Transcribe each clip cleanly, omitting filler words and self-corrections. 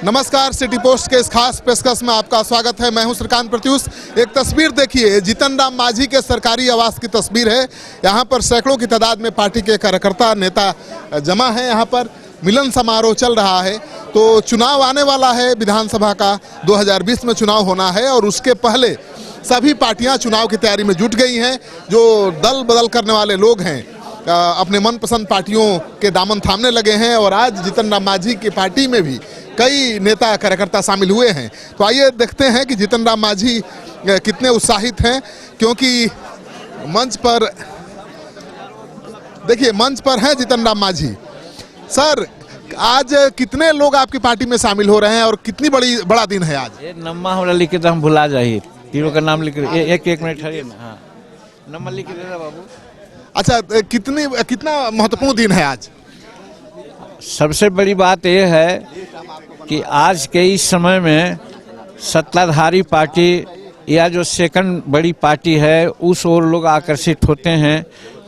नमस्कार, city post के इस खास पेशकश में आपका स्वागत है। मैं हूं श्रीकांत प्रत्युष। एक तस्वीर देखिए, जीतन राम मांझी के सरकारी आवास की तस्वीर है। यहां पर सैकड़ों की तादाद में पार्टी के कार्यकर्ता नेता जमा है। यहां पर मिलन समारोह चल रहा है। तो चुनाव आने वाला है, विधानसभा का 2020 में चुनाव होना है और उसके पहले सभी पार्टियां चुनाव की तैयारी में जुट गई हैं। जो दल बदल करने वाले लोग हैं अपने मनपसंद पार्टियों के दामन थामने लगे हैं और आज जीतन राम मांझी की पार्टी में भी कई नेता कार्यकर्ता शामिल हुए हैं। तो आइए देखते हैं कि जीतन राम मांझी कितने उत्साहित हैं, क्योंकि मंच पर देखिए, मंच पर हैं जीतन राम मांझी। सर, आज कितने लोग आपकी पार्टी में शामिल हो रहे हैं और कितनी बड़ा दिन है आज? ये नम्मा हमरा लिख के हम भुला जाइए, तीनों का नाम लिख एक मिनट ठहरिए ना। हाँ, नंबर लिख के देना बाबू। अच्छा, कितना महत्वपूर्ण दिन है आज? सबसे बड़ी बात यह है कि आज के इस समय में सत्ताधारी पार्टी या जो सेकंड बड़ी पार्टी है उस ओर लोग आकर्षित होते हैं।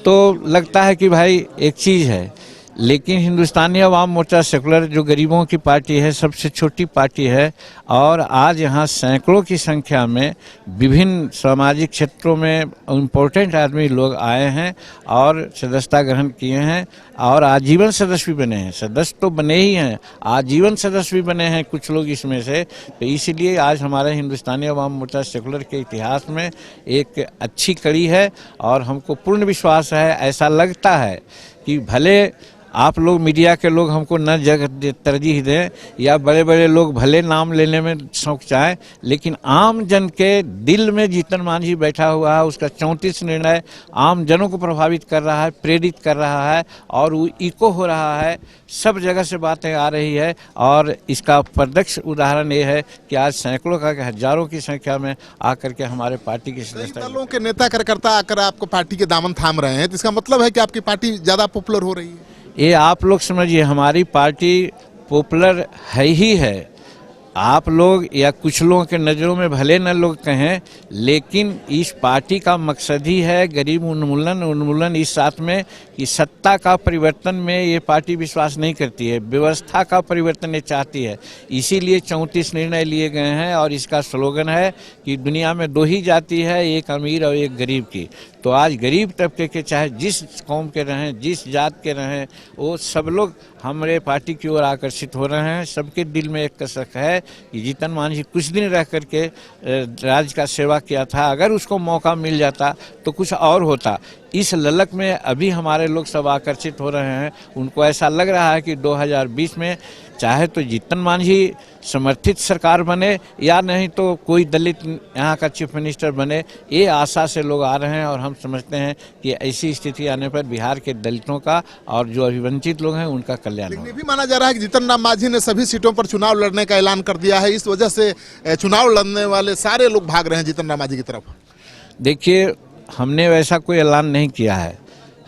तो लगता है कि भाई एक चीज़ है, लेकिन हिंदुस्तानी अवाम मोर्चा सेकुलर जो गरीबों की पार्टी है, सबसे छोटी पार्टी है और आज यहाँ सैकड़ों की संख्या में विभिन्न सामाजिक क्षेत्रों में इम्पोर्टेंट आदमी लोग आए हैं और सदस्यता ग्रहण किए हैं और आजीवन सदस्य भी बने हैं। सदस्य तो बने ही हैं, आजीवन सदस्य भी बने हैं कुछ लोग इसमें से। तो इसलिए आज हमारे हिंदुस्तानी अवाम मोर्चा सेकुलर के इतिहास में एक अच्छी कड़ी है और हमको पूर्ण विश्वास है। ऐसा लगता है कि भले आप लोग मीडिया के लोग हमको न जगह तरजीह दें या बड़े बड़े लोग भले नाम लेने में शौक चाहें, लेकिन आम जन के दिल में जीतन मांझी बैठा हुआ है। उसका 34 निर्णय आम जनों को प्रभावित कर रहा है, प्रेरित कर रहा है और वो इको हो रहा है। सब जगह से बातें आ रही है और इसका प्रत्यक्ष उदाहरण ये है कि आज सैकड़ों का हजारों की संख्या में आकर के हमारे पार्टी के सदस्य दलों के नेता कार्यकर्ता आकर आपको पार्टी के दामन थाम रहे हैं, तो इसका मतलब है कि आपकी पार्टी ज़्यादा पॉपुलर हो रही है? ये आप लोग समझिए, हमारी पार्टी पॉपुलर है ही है। आप लोग या कुछ लोगों के नज़रों में भले न लोग कहें, लेकिन इस पार्टी का मकसद ही है गरीब उन्मूलन इस साथ में कि सत्ता का परिवर्तन में ये पार्टी विश्वास नहीं करती है, व्यवस्था का परिवर्तन ये चाहती है। इसीलिए 34 निर्णय लिए गए हैं और इसका स्लोगन है कि दुनिया में दो ही जाति है, एक अमीर और एक गरीब की। तो आज गरीब तबके के चाहे जिस कौम के रहें, जिस जात के रहें, वो सब लोग हमारे पार्टी की ओर आकर्षित हो रहे हैं। सबके दिल में एक कसक है कि जीतन मांझी कुछ दिन रह करके राज्य का सेवा किया था, अगर उसको मौका मिल जाता तो कुछ और होता। इस ललक में अभी हमारे लोग सब आकर्षित हो रहे हैं। उनको ऐसा लग रहा है कि 2020 में चाहे तो जीतन मांझी समर्थित सरकार बने या नहीं तो कोई दलित यहाँ का चीफ मिनिस्टर बने, ये आशा से लोग आ रहे हैं। और हम समझते हैं कि ऐसी स्थिति आने पर बिहार के दलितों का और जो अभिवंचित लोग हैं उनका कल्याण होगा। ये भी माना जा रहा है कि जीतन राम मांझी ने सभी सीटों पर चुनाव लड़ने का ऐलान कर दिया है, इस वजह से चुनाव लड़ने वाले सारे लोग भाग रहे हैं जीतन राम मांझी की तरफ। देखिए, हमने वैसा कोई ऐलान नहीं किया है।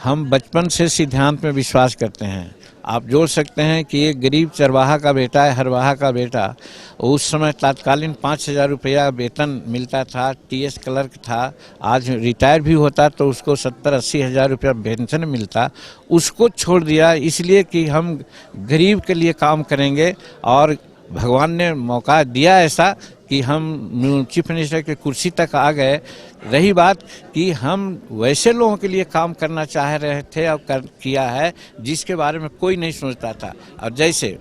हम बचपन से सिद्धांत में विश्वास करते हैं। आप जोड़ सकते हैं कि एक गरीब चरवाहा का बेटा है, हरवाहा का बेटा। उस समय तत्कालीन 5,000 रुपया वेतन मिलता था, टीएस क्लर्क था। आज रिटायर भी होता तो उसको 70-80 हज़ार रुपया पेंशन मिलता। उसको छोड़ दिया इसलिए कि हम गरीब के लिए काम करेंगे और भगवान ने मौका दिया ऐसा कि हम चीफ मिनिस्टर की कुर्सी तक आ गए। रही बात कि हम वैसे लोगों के लिए काम करना चाह रहे थे और किया है जिसके बारे में कोई नहीं सोचता था। और जैसे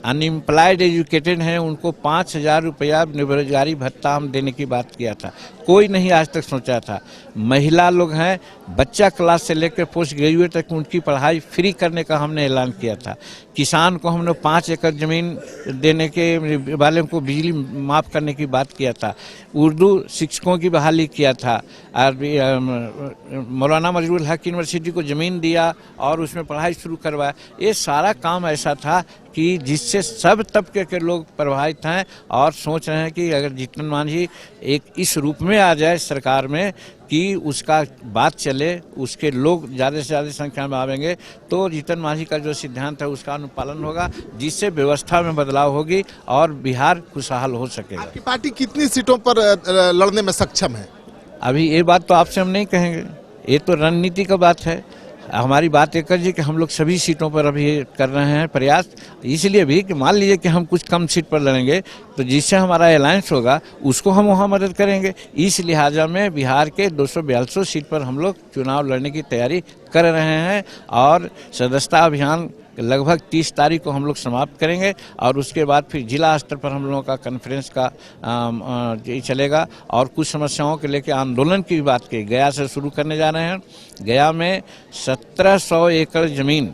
अनएम्प्लॉयड एजुकेटेड हैं, उनको 5,000 रुपया बेरोजगारी भत्ता हम देने की बात किया था, कोई नहीं आज तक सोचा था। महिला लोग हैं, बच्चा क्लास से लेकर पोस्ट ग्रेजुएट तक उनकी पढ़ाई फ्री करने का हमने ऐलान किया था। किसान को हमने 5 एकड़ ज़मीन देने के वाले को बिजली माफ़ करने की बात किया था। उर्दू शिक्षकों की बहाली किया था और मौलाना मजरूल हक यूनिवर्सिटी को ज़मीन दिया और उसमें पढ़ाई शुरू करवाया। ये सारा काम ऐसा था कि जिससे सब तबके के लोग प्रभावित हैं और सोच रहे हैं कि अगर जीतन मांझी एक इस रूप में आ जाए सरकार में कि उसका बात चले, उसके लोग ज़्यादा से ज़्यादा संख्या में आवेंगे, तो जीतन मांझी का जो सिद्धांत है उसका अनुपालन होगा, जिससे व्यवस्था में बदलाव होगी और बिहार खुशहाल हो सकेगा। आपकी पार्टी कितनी सीटों पर लड़ने में सक्षम है? अभी ये बात तो आपसे हम नहीं कहेंगे, ये तो रणनीति का बात है। हमारी बात एक जी कि हम लोग सभी सीटों पर अभी कर रहे हैं प्रयास, इसलिए भी कि मान लीजिए कि हम कुछ कम सीट पर लड़ेंगे तो जिससे हमारा अलायंस होगा उसको हम वहाँ मदद करेंगे। इस लिहाजा में बिहार के 242 सीट पर हम लोग चुनाव लड़ने की तैयारी कर रहे हैं और सदस्यता अभियान लगभग 30 तारीख को हम लोग समाप्त करेंगे और उसके बाद फिर जिला स्तर पर हम लोगों का कॉन्फ्रेंस का चलेगा और कुछ समस्याओं के लेकर आंदोलन की बात की गया से शुरू करने जा रहे हैं। गया में 1700 एकड़ जमीन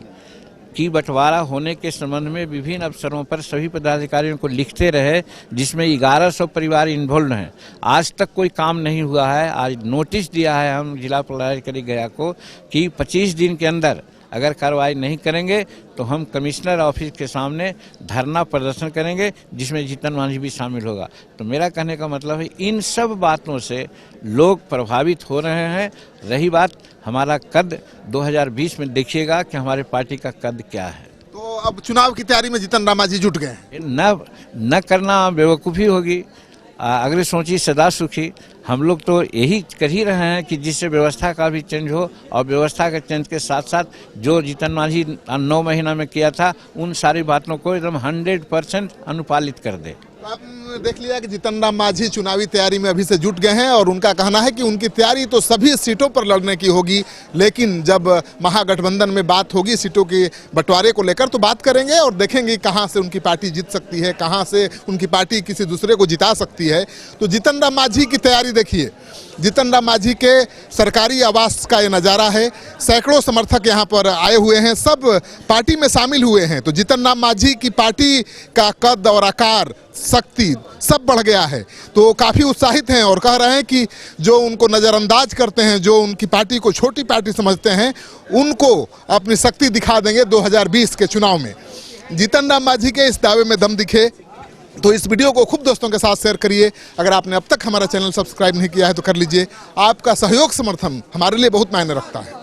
की बंटवारा होने के संबंध में विभिन्न अवसरों पर सभी पदाधिकारियों को लिखते रहे, जिसमें 1100 परिवार इन्वॉल्व हैं। आज तक कोई काम नहीं हुआ है। आज नोटिस दिया है हम जिला पदाधिकारी गया को कि 25 दिन के अंदर अगर कार्रवाई नहीं करेंगे तो हम कमिश्नर ऑफिस के सामने धरना प्रदर्शन करेंगे, जिसमें जीतन मांझी भी शामिल होगा। तो मेरा कहने का मतलब है इन सब बातों से लोग प्रभावित हो रहे हैं। रही बात हमारा कद 2020 में, देखिएगा कि हमारे पार्टी का कद क्या है। तो अब चुनाव की तैयारी में जीतन राम मांझी जुट गए हैं। न करना बेवकूफ़ी होगी। अगले सोचिए सदा सुखी। हम लोग तो यही कर ही रहे हैं कि जिससे व्यवस्था का भी चेंज हो और व्यवस्था के चेंज के साथ साथ जो जीतन मांझी 9 महीना में किया था उन सारी बातों को एकदम 100% अनुपालित कर दे। आपने देख लिया कि जीतन राम मांझी चुनावी तैयारी में अभी से जुट गए हैं और उनका कहना है कि उनकी तैयारी तो सभी सीटों पर लड़ने की होगी, लेकिन जब महागठबंधन में बात होगी सीटों के बंटवारे को लेकर तो बात करेंगे और देखेंगे कहां से उनकी पार्टी जीत सकती है, कहां से उनकी पार्टी किसी दूसरे को जिता सकती है। तो जीतन राम मांझी की तैयारी देखिए, जीतन राम मांझी के सरकारी आवास का ये नज़ारा है। सैकड़ों समर्थक यहाँ पर आए हुए हैं, सब पार्टी में शामिल हुए हैं। तो जीतन राम मांझी की पार्टी का कद और आकार, शक्ति सब बढ़ गया है। तो काफ़ी उत्साहित हैं और कह रहे हैं कि जो उनको नज़रअंदाज करते हैं, जो उनकी पार्टी को छोटी पार्टी समझते हैं, उनको अपनी शक्ति दिखा देंगे 2020 के चुनाव में। जीतन राम मांझी के इस दावे में दम दिखे तो इस वीडियो को खूब दोस्तों के साथ शेयर करिए। अगर आपने अब तक हमारा चैनल सब्सक्राइब नहीं किया है तो कर लीजिए। आपका सहयोग समर्थन हमारे लिए बहुत मायने रखता है।